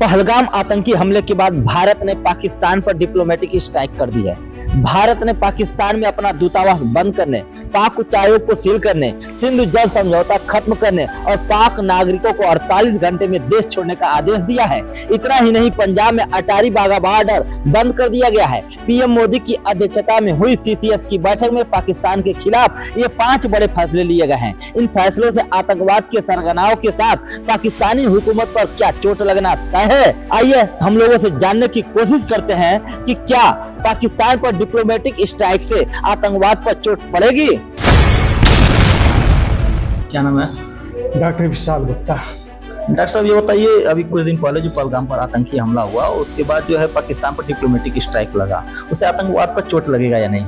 पहलगाम आतंकी हमले के बाद भारत ने पाकिस्तान पर डिप्लोमेटिक स्ट्राइक कर दी है। भारत ने पाकिस्तान में अपना दूतावास बंद करने, पाक उच्चायोग को सील करने, सिंधु जल समझौता खत्म करने और पाक नागरिकों को 48 घंटे में देश छोड़ने का आदेश दिया है। इतना ही नहीं, पंजाब में अटारी वाघा बॉर्डर बंद कर दिया गया है। पीएम मोदी की अध्यक्षता में हुई सीसीएस की बैठक में पाकिस्तान के खिलाफ ये 5 बड़े फैसले लिए गए हैं। इन फैसलों से आतंकवाद के सरगनाओं के साथ पाकिस्तानी हुकूमत पर क्या चोट लगना तय है। आइए हम लोगों से जानने की कोशिश करते हैं कि क्या पाकिस्तान पर डिप्लोमेटिक स्ट्राइक से आतंकवाद पर चोट पड़ेगी। क्या नाम है? डॉक्टर विशाल गुप्ता। डॉक्टर साहब ये बताइए, अभी कुछ दिन पहले जो पहलगाम पर आतंकी हमला हुआ उसके बाद जो है पाकिस्तान पर डिप्लोमेटिक स्ट्राइक लगा, उससे आतंकवाद पर चोट लगेगा या नहीं?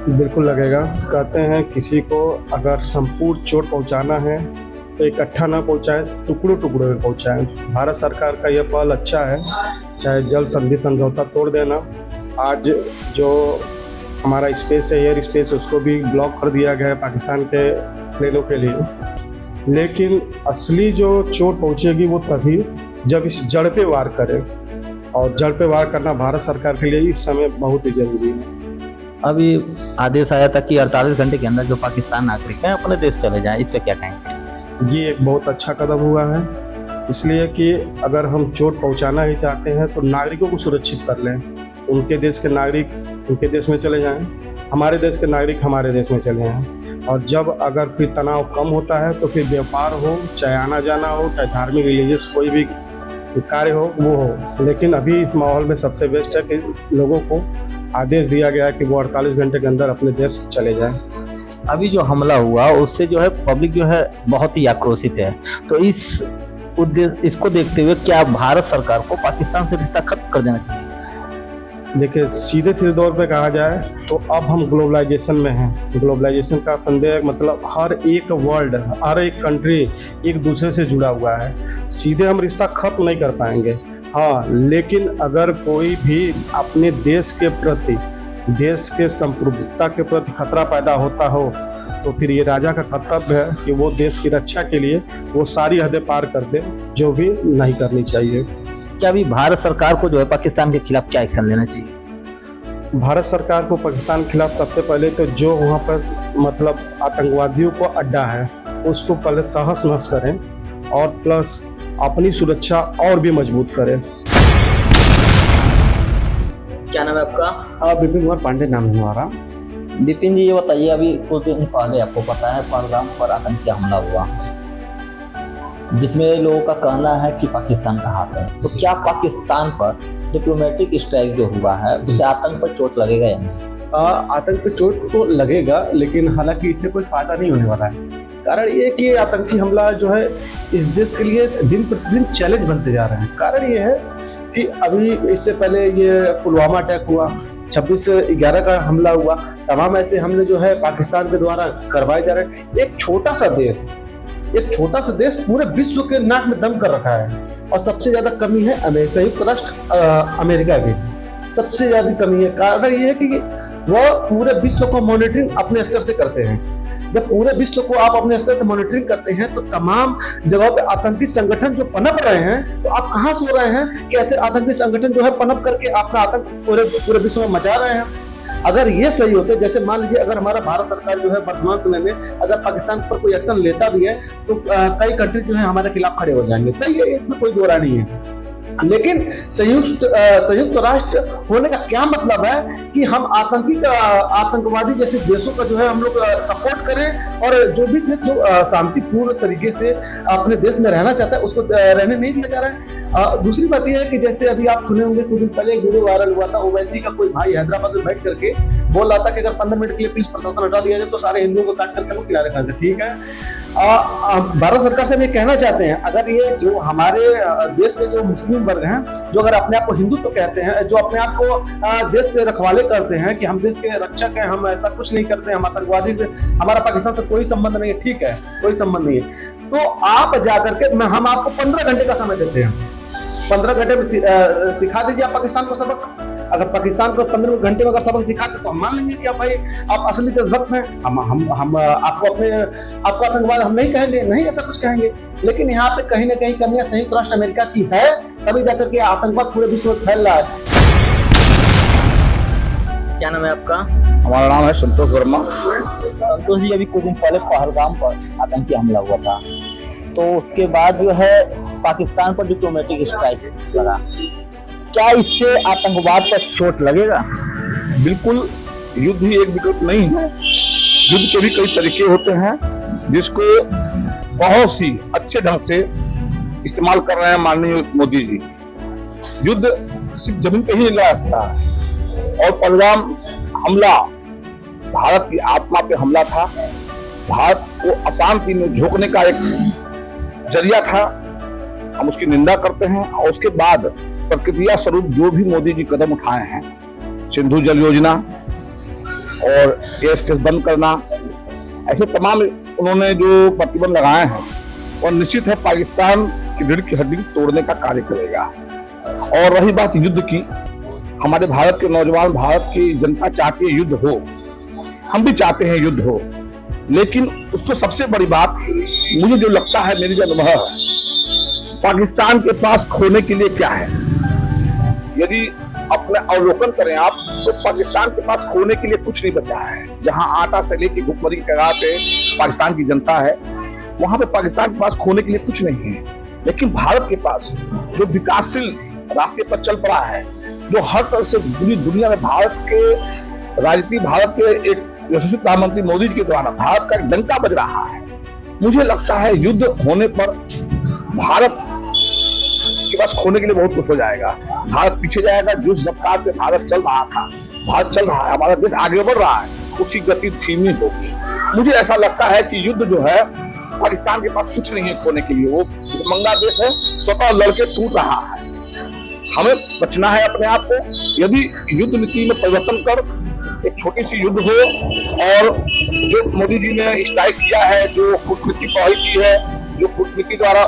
बिल्कुल लगेगा। कहते हैं किसी को अगर संपूर्ण चोट पहुंचाना है तो इकट्ठा ना पहुंचाए, टुकड़ों टुकड़ों में पहुंचाए। भारत सरकार का यह पहल अच्छा है, चाहे जल संधि समझौता तोड़ देना। आज जो हमारा स्पेस है, एयर स्पेस, उसको भी ब्लॉक कर दिया गया है पाकिस्तान के प्लेनों के लिए। लेकिन असली जो चोट पहुंचेगी वो तभी जब इस जड़ पे वार करें, और जड़ पे वार करना भारत सरकार के लिए इस समय बहुत ही जरूरी है। अभी आदेश आया था कि 48 घंटे के अंदर जो पाकिस्तान नागरिक हैं अपने देश चले जाएं, इस पे क्या कहेंगे? ये एक बहुत अच्छा कदम हुआ है, इसलिए कि अगर हम चोट पहुंचाना ही चाहते हैं तो नागरिकों को सुरक्षित कर लें। उनके देश के नागरिक उनके देश में चले जाएं, हमारे देश के नागरिक हमारे देश में चले जाएं। और जब अगर फिर तनाव कम होता है तो फिर व्यापार हो, चाहे आना जाना हो, चाहे धार्मिक रिलीजियस कोई भी कार्य हो वो हो। लेकिन अभी इस माहौल में सबसे बेस्ट है कि लोगों को आदेश दिया गया है कि वो 48 घंटे के अंदर अपने देश चले जाएं। अभी जो हमला हुआ उससे जो है पब्लिक जो है बहुत ही आक्रोशित है, तो इसको देखते हुए क्या भारत सरकार को पाकिस्तान से रिश्ता खत्म कर देना चाहिए? देखिए, सीधे सीधे तौर पे कहा जाए तो अब हम ग्लोबलाइजेशन में हैं। ग्लोबलाइजेशन का संदेह मतलब हर एक वर्ल्ड, हर एक कंट्री एक दूसरे से जुड़ा हुआ है। सीधे हम रिश्ता खत्म नहीं कर पाएंगे, हाँ, लेकिन अगर कोई भी अपने देश के प्रति, देश के संप्रभुता के प्रति खतरा पैदा होता हो तो फिर ये राजा का कर्तव्य है कि वो देश की रक्षा के लिए वो सारी हदें पार कर दे जो भी नहीं करनी चाहिए। क्या अभी भारत सरकार को जो है पाकिस्तान के खिलाफ क्या एक्शन लेना चाहिए? भारत सरकार को पाकिस्तान के खिलाफ सबसे पहले तो जो वहाँ पर मतलब आतंकवादियों को अड्डा है उसको पहले तहस नहस करें और प्लस अपनी सुरक्षा और भी मजबूत करें। क्या नाम है आपका? विपिन कुमार पांडे नाम है हमारा। विपिन जी ये बताइए, अभी कुछ दिन पहले आपको पता है पहलगाम पर आतंकी हमला हुआ जिसमें लोगों का कहना है कि पाकिस्तान का हाथ है, तो क्या पाकिस्तान पर डिप्लोमेटिक स्ट्राइक जो हुआ है उससे आतंक पर चोट लगेगा या नहीं? आतंक पे चोट तो लगेगा, लेकिन हालांकि इससे कोई फायदा नहीं होने वाला है। कारण ये कि आतंकी हमला जो है इस देश के लिए दिन प्रतिदिन चैलेंज बनते जा रहे हैं। कारण ये है कि अभी इससे पहले ये पुलवामा अटैक हुआ, 26/11 का हमला हुआ, तमाम ऐसे हमले जो है पाकिस्तान के द्वारा करवाए जा रहे हैं। एक छोटा सा देश पूरे विश्व के नाक में दम कर रखा है। और सबसे ज्यादा कमी है संयुक्त राष्ट्र अमेरिका की, सबसे ज्यादा कमी है। कारण ये है कि वह पूरे विश्व को मॉनिटरिंग अपने स्तर से करते हैं। जब पूरे विश्व को आप अपने स्तर से मॉनिटरिंग करते हैं तो तमाम जगहों पे आतंकी संगठन जो पनप रहे हैं, तो आप कहां सो रहे हैं? कैसे आतंकी संगठन जो है पनप करके अपना आतंक पूरे विश्व में मचा रहे हैं। अगर ये सही होते, जैसे मान लीजिए अगर हमारा भारत सरकार जो है वर्तमान समय में अगर पाकिस्तान पर कोई एक्शन लेता भी है तो कई कंट्री जो है हमारे खिलाफ खड़े हो जाएंगे। सही है, इसमें कोई दो राय नहीं है। लेकिन संयुक्त राष्ट्र होने का क्या मतलब है कि हम आतंकवादी जैसे देशों का जो है हम लोग सपोर्ट करें, और जो भी देश जो शांतिपूर्ण तरीके से अपने देश में रहना चाहता है उसको रहने नहीं दिया जा रहा है। दूसरी बात यह है कि जैसे अभी आप सुने होंगे कुछ दिन पहले एक वीडियो वायरल हुआ था, ओवैसी का कोई भाई हैदराबाद में बैठ करके बोल रहा था कि अगर 15 मिनट के लिए पुलिस प्रशासन हटा दिया जाए तो सारे हिंदुओं को काट करके लोग किनारे कर दे। ठीक है, भारत सरकार से हम ये कहना चाहते हैं, अगर ये जो हमारे देश के जो मुस्लिम वर्ग हैं, जो अगर अपने आप को हिंदू तो कहते हैं, जो अपने आप को देश के रखवाले करते हैं कि हम देश के रक्षक हैं, हम ऐसा कुछ नहीं करते, हम आतंकवादी से, हमारा पाकिस्तान से कोई संबंध नहीं है, ठीक है, कोई संबंध नहीं है, तो आप जाकर के हम आपको 15 घंटे का समय देते हैं। 15 घंटे में सिखा दीजिए आप पाकिस्तान को सबक। अगर पाकिस्तान को 15 घंटे में अगर सबक सिखाते तो हम मान लेंगे कि भाई आप असली देशभक्त हैं। हम आपको आतंकवाद हम नहीं कहेंगे, नहीं ऐसा कुछ कहेंगे। लेकिन यहाँ पे कहीं ना कहीं कमियां संयुक्त राष्ट्र अमेरिका की है तभी जाकर के आतंकवाद पूरे विश्व में फैल रहा है। क्या नाम है आपका? हमारा नाम है संतोष वर्मा। संतोष जी, अभी कुछ दिन पहले पहलगाम पर आतंकी हमला हुआ था, तो उसके बाद जो है पाकिस्तान पर डिप्लोमेटिक स्ट्राइक लगा। क्या इससे आतंकवाद पर चोट लगेगा? बिल्कुल, युद्ध ही एक विकल्प नहीं है। युद्ध के भी कई तरीके होते हैं जिसको बहुत ही अच्छे ढंग से इस्तेमाल कर रहे हैं माननीय मोदी जी। युद्ध सिर्फ जमीन पे ही नहीं लड़ा सकता है, और पहलगाम हमला भारत की आत्मा पे हमला था। भारत को अशांति में झोंकने का एक जरिया था। हम उसकी निंदा करते हैं, और उसके बाद प्रक्रिया स्वरूप जो भी मोदी जी कदम उठाए हैं, सिंधु जल योजना और एयर स्पेस बंद करना, ऐसे तमाम उन्होंने जो प्रतिबंध लगाए हैं, और निश्चित है पाकिस्तान की रीढ़ की हड्डी तोड़ने का कार्य करेगा। और रही बात युद्ध की, हमारे भारत के नौजवान, भारत की जनता चाहती है युद्ध हो, हम भी चाहते हैं युद्ध हो, लेकिन उसको सबसे बड़ी बात मुझे जो लगता है, मेरी जो अनुभव है, पाकिस्तान के पास खोने के लिए क्या है। यदि अपना अवलोकन करें आप, तो पाकिस्तान के पास खोने के लिए कुछ नहीं बचा है। जहां आटा से लेकर भुखमरी की कगार पे पाकिस्तान की जनता है, वहां पे पाकिस्तान के पास खोने के लिए कुछ नहीं है। लेकिन भारत के पास जो विकासशील रास्ते पर चल पड़ा है, जो हर तरह से पूरी दुनिया में भारत के राजनीति, भारत के एक यशस्वी प्रधानमंत्री मोदी जी के द्वारा भारत का एक डंका बज रहा है। मुझे लगता है युद्ध होने पर भारत के पास खोने के लिए बहुत कुछ हो जाएगा। भारत पीछे जाएगा। जिस रफ्तार पे भारत चल रहा था, भारत चल रहा है, हमारा देश आगे बढ़ रहा है, उसकी गति धीमी होगी। मुझे ऐसा लगता है कि युद्ध जो है, पाकिस्तान के पास कुछ नहीं है खोने के लिए। वो मंगा देश है, स्वतः लड़के टूट रहा है। हमें बचना है अपने आप को। यदि युद्ध नीति में परिवर्तन कर एक छोटी सी युद्ध हो, और जो मोदी जी ने स्ट्राइक किया है, जो कूटनीति पहल की है, जो कूटनीति द्वारा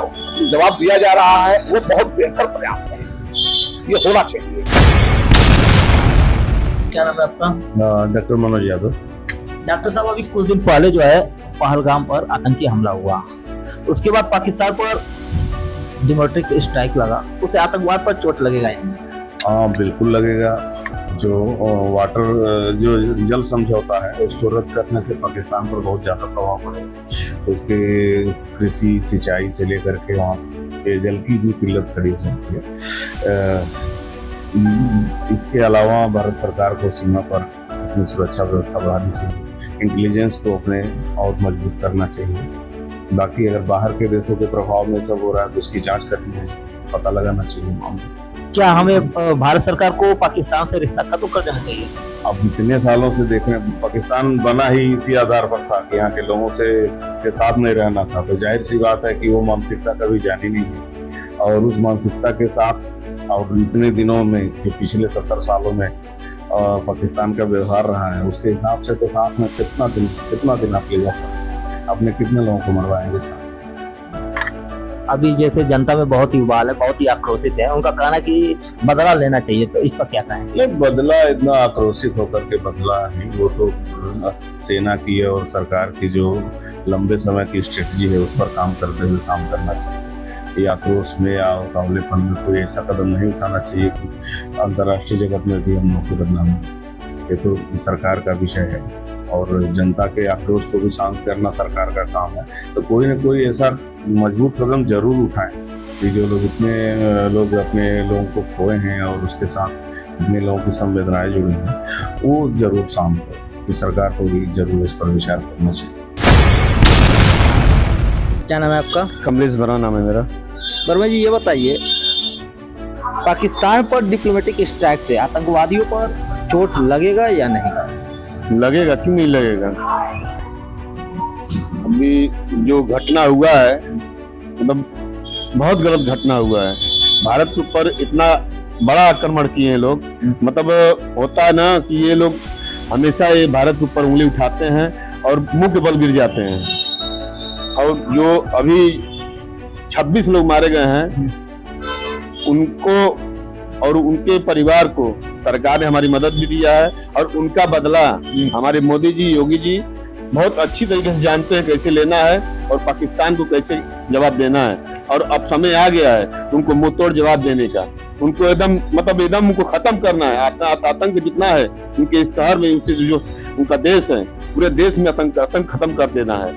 जवाब दिया जा रहा है, वो बहुत बेहतर प्रयास है। ये होना चाहिए। क्या नाम है आपका? डॉक्टर मनोज यादव। डॉक्टर साहब, अभी कुछ दिन पहले जो है पहलगाम पर आतंकी हमला हुआ, उसके बाद पाकिस्तान पर डिप्लोमेटिक स्ट्राइक लगा, उसे आतंकवाद पर चोट लगेगा? हाँ, बिल्कुल लगेगा। जो जल समझौता है, उसको रद्द करने से पाकिस्तान पर बहुत ज़्यादा प्रभाव पड़ेगा। उसके कृषि, सिंचाई से लेकर के वहाँ पेयजल की भी किल्लत खड़ी हो सकती है। इसके अलावा भारत सरकार को सीमा पर अपनी सुरक्षा व्यवस्था बढ़ानी चाहिए, इंटेलिजेंस को अपने और मजबूत करना चाहिए। बाकी अगर बाहर के देशों के प्रभाव में सब हो रहा है, तो उसकी जांच करनी है, पता लगाना चाहिए मामला। क्या हमें भारत सरकार को पाकिस्तान से रिश्ता खत्म कर देना चाहिए? अब इतने सालों से देख रहे हैं, पाकिस्तान बना ही इसी आधार पर था कि यहाँ के लोगों से के साथ नहीं रहना था, तो जाहिर सी बात है कि वो मानसिकता कभी जानी नहीं है। और उस मानसिकता के साथ और इतने दिनों में, जो पिछले 70 सालों में पाकिस्तान का व्यवहार रहा है, उसके हिसाब से तो साथ में कितना दिन आप ले जा सकते हैं? आपने कितने लोगों को मरवाएंगे साथ? अभी जैसे जनता में बहुत ही उबाल है, बहुत ही आक्रोशित है, उनका कहना कि बदला लेना चाहिए, तो इस पर क्या कहें? नहीं, बदला इतना आक्रोशित होकर के बदला नहीं, वो तो सेना की है और सरकार की जो लंबे समय की स्ट्रेटजी है, उस पर काम करते हुए काम करना चाहिए। ये आक्रोश में या उतावलेपन में कोई ऐसा कदम नहीं उठाना चाहिए कि अंतर्राष्ट्रीय जगत में भी हम लोग को बदनाम हो। ये तो सरकार का विषय है, और जनता के आक्रोश को भी शांत करना सरकार का काम है। तो कोई न कोई ऐसा मजबूत कदम जरूर उठाएं कि जो लोग इतने लोग अपने लोगों को खोए हैं, और उसके साथ इतने लोगों की संवेदनाएं जुड़ी हैं, वो जरूर शांत हो। कि सरकार को भी जरूर इस पर विचार करना चाहिए। क्या नाम है आपका? कमलेश वर्मा नाम है मेरा। वर्मा जी, ये बताइए, पाकिस्तान पर डिप्लोमेटिक स्ट्राइक से आतंकवादियों पर चोट लगेगा या नहीं? लगेगा, क्यों नहीं लगेगा। अभी जो घटना हुआ है, मतलब बहुत गलत घटना हुआ है। भारत के ऊपर इतना बड़ा आक्रमण किए हैं लोग, मतलब होता है ना कि ये लोग हमेशा ये भारत के ऊपर उंगली उठाते हैं और मुंह के बल गिर जाते हैं। और जो अभी 26 लोग मारे गए हैं, उनको और उनके परिवार को सरकार ने हमारी मदद भी दिया है, और उनका बदला हमारे मोदी जी, योगी जी बहुत अच्छी तरीके से जानते हैं कैसे लेना है। और पाकिस्तान को कैसे जवाब देना है। और अब समय आ गया है उनको मुंहतोड़ जवाब देने का, उनको एकदम मतलब एकदम उनको खत्म करना है। आतंक जितना है उनके इस शहर में, इनसे जो उनका देश है, पूरे देश में आतंक खत्म कर देना है।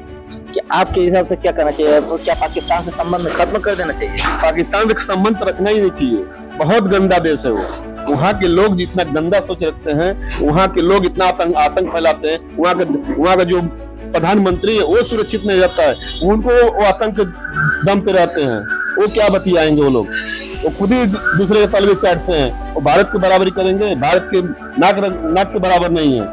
कि आपके हिसाब से क्या करना चाहिए? क्या पाकिस्तान से संबंध खत्म कर देना चाहिए? पाकिस्तान से संबंध तो रखना ही नहीं चाहिए, बहुत गंदा देश है वो। वहाँ के लोग जितना गंदा सोच रखते हैं, वहाँ के लोग इतना आतंक फैलाते हैं, वहाँ का जो प्रधानमंत्री है वो सुरक्षित नहीं रहता है, उनको वो आतंक दम पे रहते हैं। वो क्या बतियाएंगे वो लोग? वो खुद ही दूसरे के तलवे चाटते हैं। वो भारत की बराबरी करेंगे? भारत के नाक के बराबर नहीं है।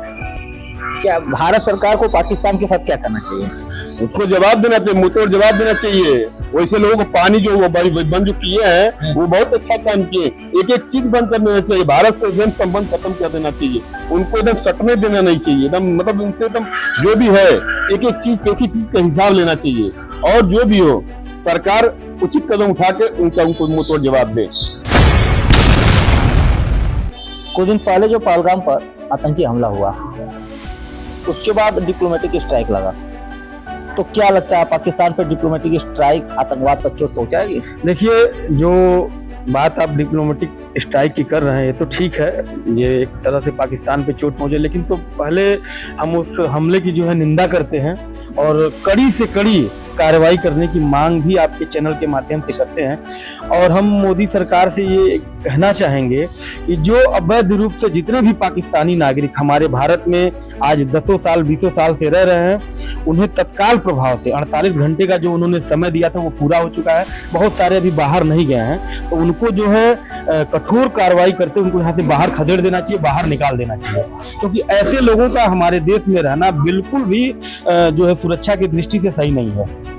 क्या भारत सरकार को पाकिस्तान के साथ क्या करना चाहिए? उसको जवाब देना चाहिए, मुंहतोड़ जवाब देना चाहिए। वैसे लोगों को पानी जो वो बंद जो किए हैं वो बहुत अच्छा काम किए। एक एक चीज बंद कर देना चाहिए, भारत से एकदम संबंध खत्म कर देना चाहिए, उनको एकदम सटने देना नहीं चाहिए। एकदम मतलब उनसे एकदम जो भी है एक एक चीज का हिसाब लेना चाहिए। और जो भी हो सरकार उचित कदम उठा के उनको मुंहतोड़ जवाब दे। कुछ दिन पहले जो पहलगाम पर आतंकी हमला हुआ, उसके बाद डिप्लोमेटिक स्ट्राइक लगा, तो क्या लगता है पाकिस्तान पर डिप्लोमेटिक स्ट्राइक आतंकवाद पर चोट पहुंचाएगी? देखिए, जो बात आप डिप्लोमेटिक स्ट्राइक की कर रहे हैं ये तो ठीक है, ये एक तरह से पाकिस्तान पे चोट पहुंचे, लेकिन तो पहले हम उस हमले की जो है निंदा करते हैं और कड़ी से कड़ी कार्रवाई करने की मांग भी आपके चैनल के माध्यम से करते हैं। और हम मोदी सरकार से ये कहना चाहेंगे कि जो अवैध रूप से जितने भी पाकिस्तानी नागरिक हमारे भारत में आज 10 साल 20 साल से रह रहे हैं, उन्हें तत्काल प्रभाव से 48 घंटे का जो उन्होंने समय दिया था वो पूरा हो चुका है। बहुत सारे अभी बाहर नहीं गए हैं, तो उनको जो है कठोर कार्रवाई करते उनको यहाँ से बाहर खदेड़ देना चाहिए, बाहर निकाल देना चाहिए, क्योंकि ऐसे लोगों का हमारे देश में रहना बिल्कुल भी जो है सुरक्षा की दृष्टि से सही नहीं है।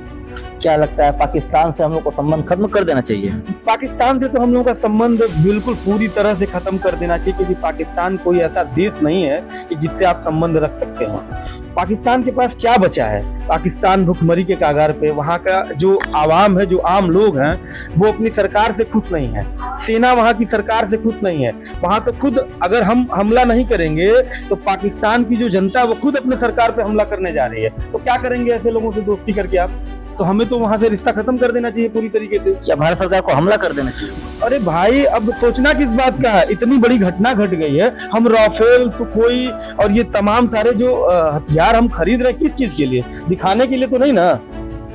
क्या लगता है पाकिस्तान से हम लोग को संबंध खत्म कर देना चाहिए? पाकिस्तान से तो हम लोगों का संबंध बिल्कुल पूरी तरह से खत्म कर देना चाहिए, क्योंकि पाकिस्तान कोई ऐसा देश नहीं है कि जिससे आप संबंध रख सकते हैं। पाकिस्तान के पास क्या बचा है? पाकिस्तान भुखमरी के कागार पे, वहाँ का जो आवाम है, जो आम लोग हैं, वो अपनी सरकार से खुश नहीं है, सेना वहाँ की सरकार से खुश नहीं है। वहाँ तो खुद अगर हम हमला नहीं करेंगे तो पाकिस्तान की जो जनता है वो खुद अपने सरकार पे हमला करने जा रही है। तो क्या करेंगे ऐसे लोगों से दोस्ती करके आप? तो हमें तो वहां से रिश्ता खत्म कर देना चाहिए पूरी तरीके से। क्या भारत सरकार को हमला कर देना चाहिए? अरे भाई, अब सोचना किस बात का है? इतनी बड़ी घटना घट गई है, हम राफेल, सुखोई और ये तमाम सारे जो हथियार हम खरीद रहे हैं किस चीज के लिए? दिखाने के लिए तो नहीं ना।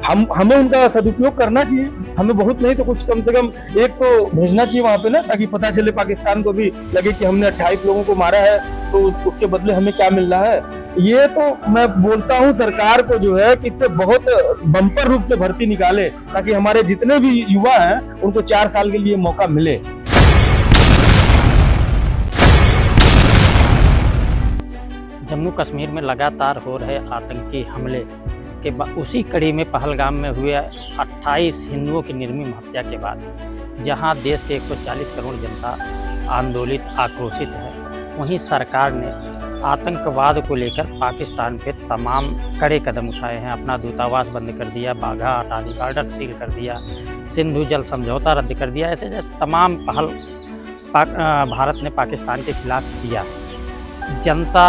हमें उनका सदुपयोग करना चाहिए। हमें बहुत नहीं तो कुछ कम से कम एक तो भेजना चाहिए वहां पे ना, ताकि पता चले पाकिस्तान को भी लगे कि हमने 28 लोगों को मारा है, तो उसके बदले हमें क्या मिल रहा है। ये तो मैं बोलता हूँ सरकार को जो है कि इस पे बहुत बम्पर रूप से भर्ती निकाले, ताकि हमारे जितने भी युवा हैं उनको 4 साल के लिए मौका मिले। जम्मू कश्मीर में लगातार हो रहे आतंकी हमले के उसी कड़ी में पहलगाम में हुए 28 हिंदुओं की निर्मम हत्या के बाद जहां देश के 140 करोड़ जनता आंदोलित आक्रोशित है, वहीं सरकार ने आतंकवाद को लेकर पाकिस्तान पे तमाम कड़े कदम उठाए हैं। अपना दूतावास बंद कर दिया, बाघा अटारी बॉर्डर सील कर दिया, सिंधु जल समझौता रद्द कर दिया। ऐसे जैसे तमाम पहल भारत ने पाकिस्तान के खिलाफ किया। जनता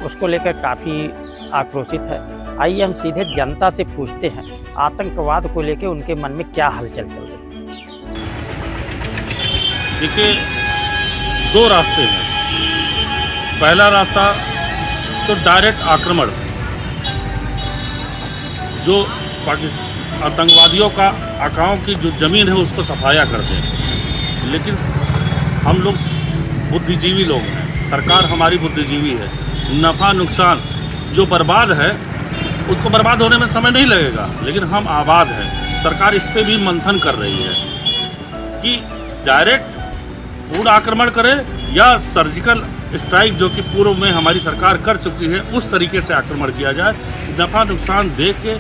उसको लेकर काफ़ी आक्रोशित है। आइए हम सीधे जनता से पूछते हैं आतंकवाद को लेकर उनके मन में क्या हलचल चल रही है। देखिए, 2 रास्ते हैं। पहला रास्ता तो डायरेक्ट आक्रमण, जो आतंकवादियों का आकाओं की जो ज़मीन है उसको सफाया कर दें। लेकिन हम लोग बुद्धिजीवी लोग हैं, सरकार हमारी बुद्धिजीवी है। नफ़ा नुकसान जो बर्बाद है उसको बर्बाद होने में समय नहीं लगेगा, लेकिन हम आबाद हैं। सरकार इस पे भी मंथन कर रही है कि डायरेक्ट पूर्ण आक्रमण करे या सर्जिकल स्ट्राइक, जो कि पूर्व में हमारी सरकार कर चुकी है, उस तरीके से आक्रमण किया जाए। नफ़ा नुकसान देख के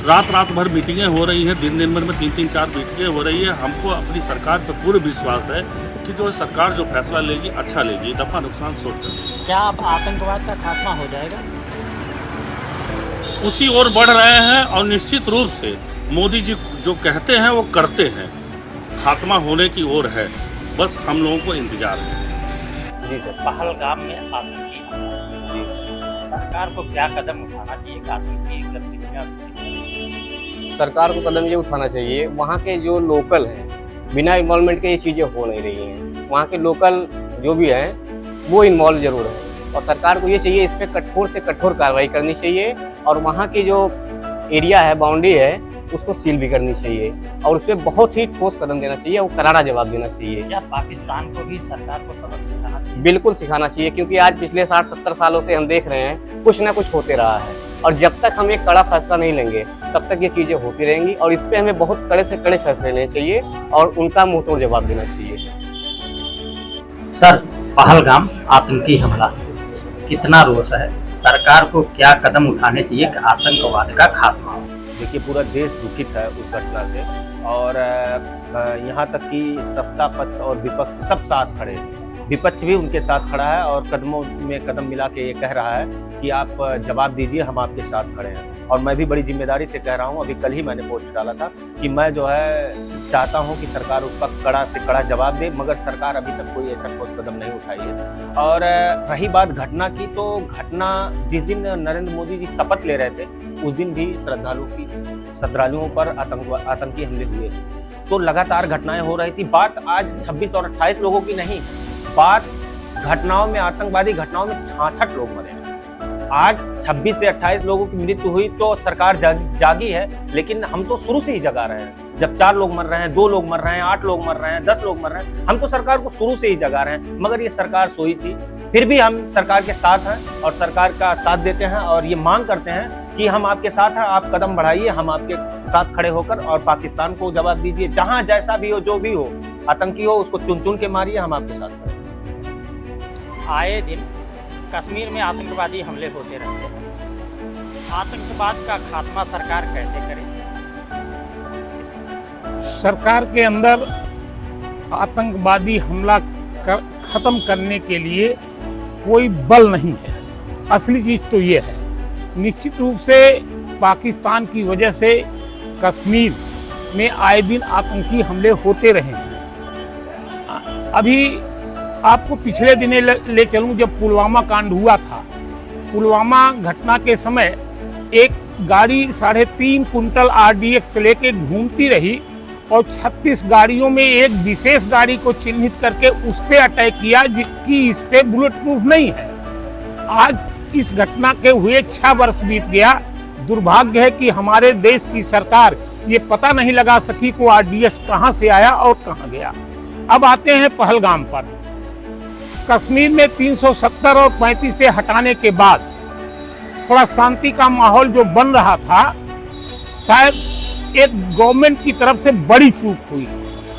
रात भर मीटिंगें हो रही हैं, दिन भर में 3-4 मीटिंगें हो रही है। हमको अपनी सरकार पर पूर्ण विश्वास है कि जो सरकार जो फैसला लेगी अच्छा लेगी, नफ़ा नुकसान सोच कर। क्या अब आतंकवाद का खात्मा हो जाएगा? उसी ओर बढ़ रहे हैं और निश्चित रूप से मोदी जी जो कहते हैं वो करते हैं। खात्मा होने की ओर है, बस हम लोगों को इंतजार है। जी सर, पहलगाम में आतंकी हमला, सरकार को क्या कदम उठाना चाहिए? आतंकी गतिविधियाँ सरकार को कदम ये उठाना चाहिए, वहाँ के जो लोकल हैं बिना इन्वॉल्वमेंट के ये चीज़ें हो नहीं रही हैं। वहाँ के लोकल जो भी हैं वो इन्वॉल्व जरूर है और सरकार को ये चाहिए इस पर कठोर से कठोर कार्रवाई करनी चाहिए और वहाँ की जो एरिया है, बाउंड्री है, उसको सील भी करनी चाहिए और उस पर बहुत ही ठोस कदम देना चाहिए, वो करारा जवाब देना चाहिए। क्या पाकिस्तान को भी सरकार को सबक सिखाना चाहिए? बिल्कुल सिखाना चाहिए, क्योंकि आज पिछले 60-70 सालों से हम देख रहे हैं कुछ ना कुछ होते रहा है और जब तक हम एक कड़ा फैसला नहीं लेंगे तब तक ये चीज़ें होती रहेंगी और इस पर हमें बहुत कड़े से कड़े फैसले लेने चाहिए और उनका मुंह तोड़ जवाब देना चाहिए। सर, पहलगाम आतंकी हमला, कितना रोष है? सरकार को क्या कदम उठाने चाहिए कि आतंकवाद का खात्मा हो? देखिए, पूरा देश दुखित है उस घटना से और यहाँ तक कि सत्ता पक्ष और विपक्ष सब साथ खड़े हैं। विपक्ष भी उनके साथ खड़ा है और कदमों में कदम मिला के ये कह रहा है कि आप जवाब दीजिए, हम आपके साथ खड़े हैं। और मैं भी बड़ी जिम्मेदारी से कह रहा हूँ, अभी कल ही मैंने पोस्ट डाला था कि मैं जो है चाहता हूँ कि सरकार उस पर कड़ा से कड़ा जवाब दे, मगर सरकार अभी तक कोई ऐसा ठोस कदम नहीं उठाई है। और रही बात घटना की, तो घटना जिस दिन नरेंद्र मोदी जी शपथ ले रहे थे उस दिन भी श्रद्धालुओं पर आतंकी हमले हुए थे। तो लगातार घटनाएं हो रही थी। बात आज 26 और 28 लोगों की नहीं, बात घटनाओं में, आतंकवादी घटनाओं में 66 लोग मरे। आज 26 से 28 लोगों की मृत्यु हुई तो सरकार जागी है, लेकिन हम तो शुरू से ही जगा रहे हैं। जब 4 लोग मर रहे हैं, 2 लोग मर रहे हैं, 8 लोग मर रहे हैं, 10 लोग मर रहे हैं, हम तो सरकार को शुरू से ही जगा रहे हैं, मगर ये सरकार सोई थी। फिर भी हम सरकार के साथ हैं और सरकार का साथ देते हैं और ये मांग करते हैं कि हम आपके साथ हैं, आप कदम बढ़ाइए, हम आपके साथ खड़े होकर और पाकिस्तान को जवाब दीजिए। जहां जैसा भी हो, जो भी हो, आतंकी हो, उसको चुन चुन के मारिए, हम आपके साथ खड़े हैं। आए दिन कश्मीर में आतंकवादी हमले होते रहते हैं। आतंकवाद का खात्मा सरकार कैसे करे? सरकार के अंदर आतंकवादी हमला खत्म करने के लिए कोई बल नहीं है। असली चीज़ तो ये है, निश्चित रूप से पाकिस्तान की वजह से कश्मीर में आए दिन आतंकी हमले होते रहे हैं। अभी आपको पिछले दिने ले चलूं, जब पुलवामा कांड हुआ था, पुलवामा घटना के समय एक गाड़ी 3.5 कुंटल RDX लेके घूमती रही और 36 गाड़ियों में एक विशेष गाड़ी को चिन्हित करके उस पर अटैक किया जिसकी इस पे बुलेट प्रूफ नहीं है। आज इस घटना के हुए 6 वर्ष बीत गया। दुर्भाग्य है कि हमारे देश की सरकार ये पता नहीं लगा सकी को RDX कहाँ से आया और कहाँ गया। अब आते हैं पहलगाम पर। कश्मीर में 370 और 35 से हटाने के बाद थोड़ा शांति का माहौल जो बन रहा था, शायद एक गवर्नमेंट की तरफ से बड़ी चूक हुई,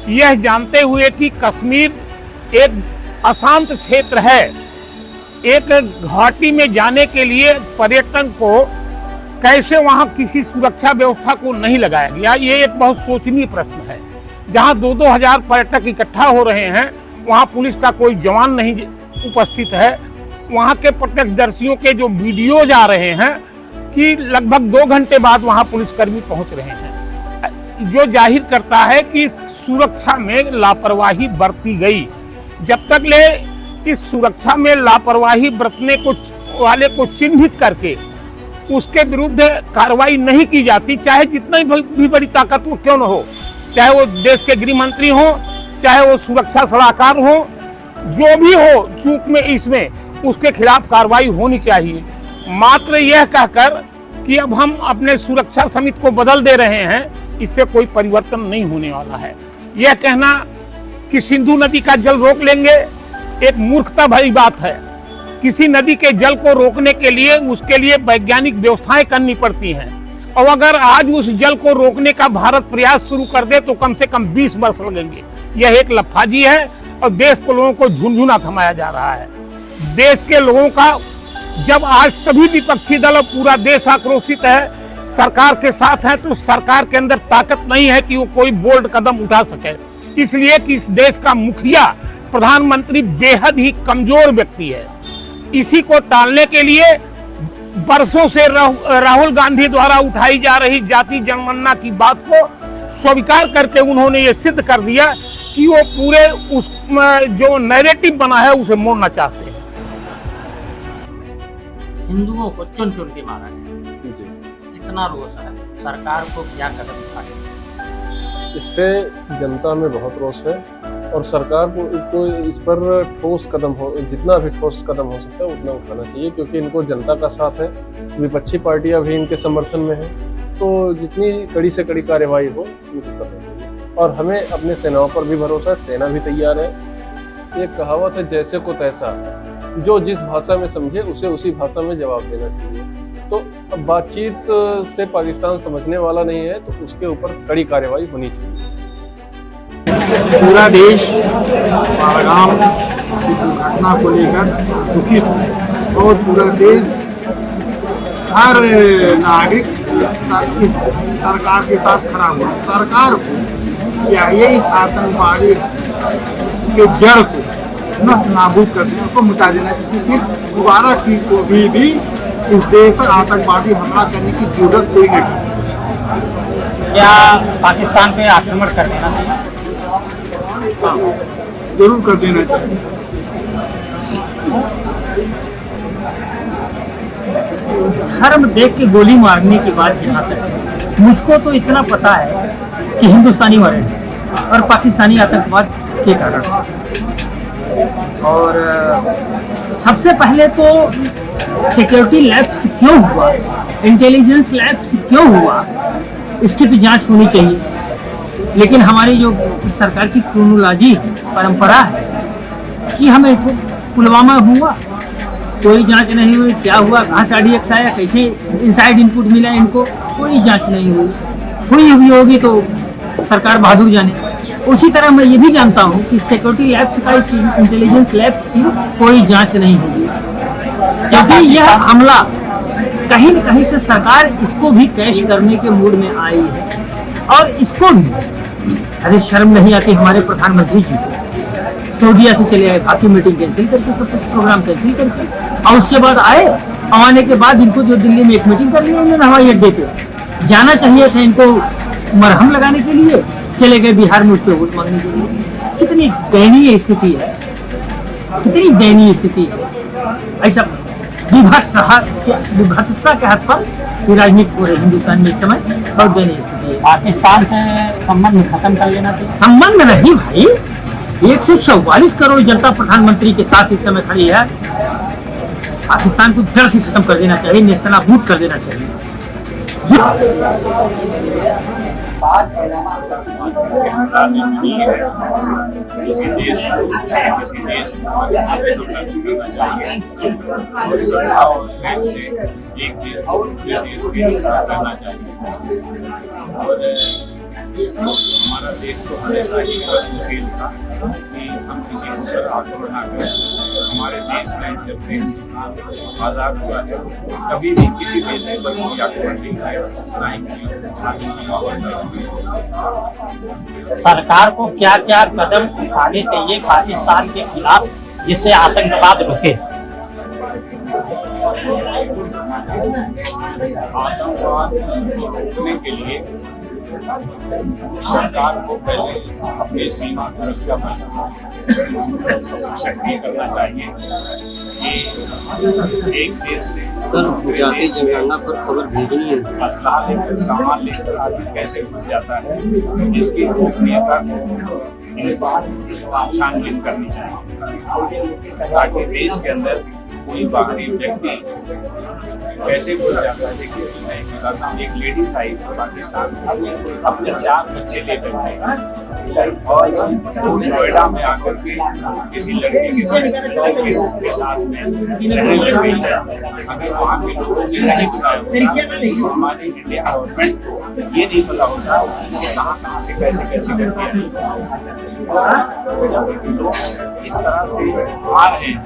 यह जानते हुए कि कश्मीर एक अशांत क्षेत्र है। एक घाटी में जाने के लिए पर्यटन को कैसे वहां किसी सुरक्षा व्यवस्था को नहीं लगाया गया, ये एक बहुत सोचनीय प्रश्न है। जहां 2-2 हजार पर्यटक इकट्ठा हो रहे हैं, वहां पुलिस का कोई जवान नहीं उपस्थित है। वहां के प्रत्यक्षदर्शियों के जो वीडियोज आ रहे हैं कि लगभग 2 घंटे बाद वहां पुलिसकर्मी पहुंच रहे हैं, जो जाहिर करता है कि सुरक्षा में लापरवाही बरती गई। जब तक ले इस सुरक्षा में लापरवाही बरतने को वाले को चिन्हित करके उसके विरुद्ध कार्रवाई नहीं की जाती, चाहे जितना भी बड़ी ताकत वो क्यों न हो, चाहे वो देश के गृह मंत्री हो, चाहे वो सुरक्षा सलाहकार हो, जो भी हो, चूक में इसमें उसके खिलाफ कार्रवाई होनी चाहिए। मात्र यह कहकर कि अब हम अपने सुरक्षा समिति को बदल दे रहे हैं, इससे कोई परिवर्तन नहीं होने वाला है। यह कहना कि सिंधु नदी का जल रोक लेंगे, एक मूर्खता भरी बात है। किसी नदी के जल को रोकने के लिए उसके लिए वैज्ञानिक व्यवस्थाएं करनी पड़ती हैं, और अगर आज उस जल को रोकने का भारत प्रयास शुरू कर दे तो कम से कम 20 वर्ष लगेंगे। यह एक लफाजी है और देश को लोगों को झुनझुना थमाया जा रहा है। देश के लोगों का, जब आज सभी विपक्षी दल और पूरा देश आक्रोशित है, सरकार के साथ है, तो सरकार के अंदर ताकत नहीं है कि वो कोई बोल्ड कदम उठा सके, इसलिए कि इस देश का मुखिया प्रधानमंत्री बेहद ही कमजोर व्यक्ति है। इसी को टालने के लिए वर्षों से राहुल गांधी द्वारा उठाई जा रही जाति जनगणना की बात को स्वीकार करके उन्होंने ये सिद्ध कर दिया कि वो पूरे उस जो नैरेटिव बना है उसे मोड़ना चाहते हैं। हिंदुओं को चुन चुन के मारा गया, कितना रोष है, सरकार को क्या कदम उठाने? इससे जनता में बहुत रोष है और सरकार को इस पर ठोस कदम हो, जितना भी ठोस कदम हो सकता है उतना उठाना चाहिए, क्योंकि इनको जनता का साथ है, विपक्षी पार्टियां भी इनके समर्थन में हैं, तो जितनी कड़ी से कड़ी कार्यवाही हो उनको करना चाहिए। और हमें अपने सेनाओं पर भी भरोसा है, सेना भी तैयार है। एक कहावत है, जैसे को तैसा, जो जिस भाषा में समझे उसे उसी भाषा में जवाब देना चाहिए। तो अब बातचीत से पाकिस्तान समझने वाला नहीं है, तो उसके ऊपर कड़ी कार्रवाई होनी चाहिए। पूरा देश पहलगाम की दुर्घटना को लेकर दुखित है और पूरा देश हर नागरिक सरकार के साथ खड़ा हुआ। सरकार को चाहिए इस आतंकवादी के जड़ को नष्ट नाबूद कर देना, उसको मिटा देना चाहिए, फिर दोबारा की को भी इस देश पर आतंकवादी हमला करने की जरूरत कोई नहीं। क्या पाकिस्तान पे आक्रमण कर देना चाहिए? हाँ, जरूर कर देना चाहिए। धर्म देख के गोली मारने की बात जहाँ तक, मुझको तो इतना पता है कि हिंदुस्तानी मरे हैं और पाकिस्तानी आतंकवाद के कारण। और सबसे पहले तो सिक्योरिटी लैप्स क्यों हुआ, इंटेलिजेंस लैप्स क्यों हुआ, इसकी तो जांच होनी चाहिए। लेकिन हमारी जो सरकार की क्रोनोलॉजी परंपरा है कि हमें पुलवामा हुआ, कोई जांच नहीं हुई, क्या हुआ, कहाँ से RDX आया, कैसे इनसाइड इनपुट मिला इनको, कोई जांच नहीं हुई होगी तो सरकार बहादुर जाने। उसी तरह मैं ये भी जानता हूँ कि सिक्योरिटी लैब्स का, इंटेलिजेंस लैब्स की कोई जांच नहीं होगी, क्योंकि यह हमला कहीं न कहीं से सरकार इसको भी कैश करने के मूड में आई है। और इसको भी, अरे शर्म नहीं आती हमारे प्रधानमंत्री जी को, सऊदीया से चले आए, बाकी मीटिंग कैंसिल करके, सब कुछ प्रोग्राम कैंसिल करके, और उसके बाद आने के बाद इनको जो दिल्ली में एक मीटिंग कर लिया इन्होंने हवाई अड्डे पे, जाना चाहिए था इनको मरहम लगाने के लिए, चले गए बिहार में उस पर वोट मांगने के लिए। कितनी दयनीय स्थिति है, कितनी दयनीय स्थिति है। ऐसा विभत्सता के हाथ पर राजनीति हो रही हिंदुस्तान में इस समय, बहुत दयनीय स्थिति है। पाकिस्तान से संबंध खत्म कर लेना चाहिए। संबंध नहीं भाई, 144 करोड़ जनता प्रधानमंत्री के साथ इस समय खड़ी है। पाकिस्तान को जड़ से खत्म कर देना चाहिए, नेस्तनाबूद कर देना चाहिए। किसी देश को किसी देश एक देश को दूसरे देश के साथ करना चाहिए। और हमारा देश तो हमेशा ही प्रगतिशील था कि हम किसी के ऊपर आक्रमण ना करें। हमारे देश में जब से हिंदुस्तान आज़ाद हुआ है कभी भी किसी देश के ऊपर कोई आक्रमण नहीं आया, ना ही सरकार को क्या क्या कदम उठाने चाहिए पाकिस्तान के खिलाफ जिससे आतंकवाद रुके? आतंकवाद रोकने के लिए सरकार को पहले अपनी सीमा सुरक्षा बल सक्रिय करना चाहिए कि एक देश से दूसरे देश में पर खबर भेजनी है, असला लेकर सामान लेकर आदमी कैसे घुस जाता है, इसकी रोकने का छानबीन करनी चाहिए ताकि देश के अंदर कोई बाहरी व्यक्ति कैसे घुस जाता है। देखिए मैं बताता हूँ, एक लेडीज आई पाकिस्तान से अपने 4 बच्चे लेकर आई और वो नोएडा में आकर के किसी लड़के के साथ में रहने लग गई है। अगर वहाँ के लोगों ने नहीं बताया तो हमारे इंडिया गवर्नमेंट को ये नहीं पता होता कहाँ से कैसे करके लोग इस तरह से आ रहे हैं।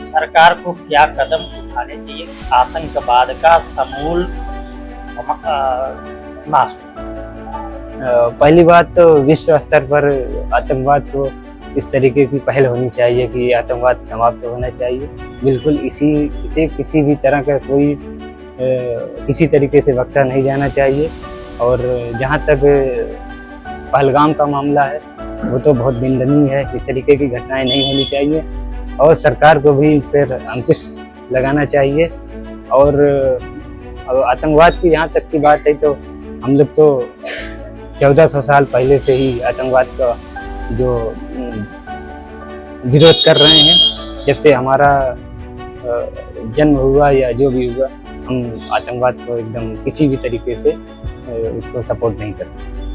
सरकार को क्या कदम उठाने चाहिए आतंकवाद का समूल नाश? पहली बात तो विश्व स्तर पर आतंकवाद को इस तरीके की पहल होनी चाहिए कि आतंकवाद समाप्त होना चाहिए। बिल्कुल इसे किसी भी तरह का कोई किसी तरीके से बख्शा नहीं जाना चाहिए। और जहाँ तक पहलगाम का मामला है वो तो बहुत निंदनीय है। इस तरीके की घटनाएं नहीं होनी चाहिए और सरकार को भी इस पर अंकुश लगाना चाहिए। और आतंकवाद की जहाँ तक की बात है तो हम लोग तो 1400 साल पहले से ही आतंकवाद का जो विरोध कर रहे हैं। जब से हमारा जन्म हुआ या जो भी हुआ, हम आतंकवाद को एकदम किसी भी तरीके से उसको सपोर्ट नहीं करते।